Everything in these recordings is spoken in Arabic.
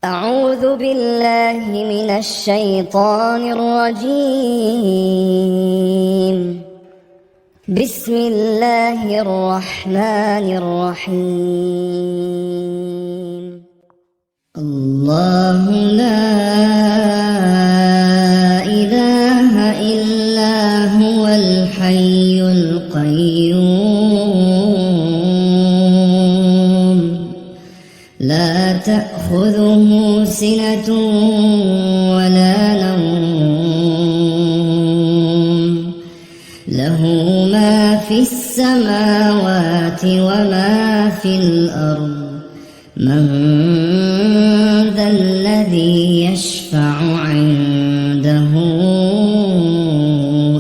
أعوذ بالله من الشيطان الرجيم. بسم الله الرحمن الرحيم. الله لا إله إلا هو الحي القيوم لا تأخذه سنة ولا نوم له ما في السماوات وما في الأرض من ذا الذي يشفع عنده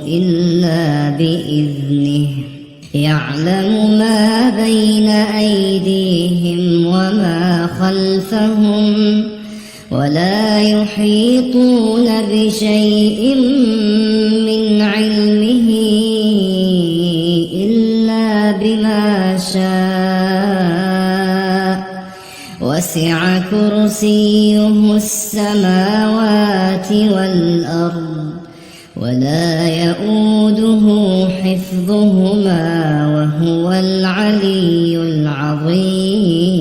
إلا بإذنه يعلم ما بين أيديهم وما خلفهم ولا يحيطون بشيء من علمه إلا بما شاء وسع كرسيه السماوات والأرض ولا يؤوده حفظهما وهو العلي العظيم.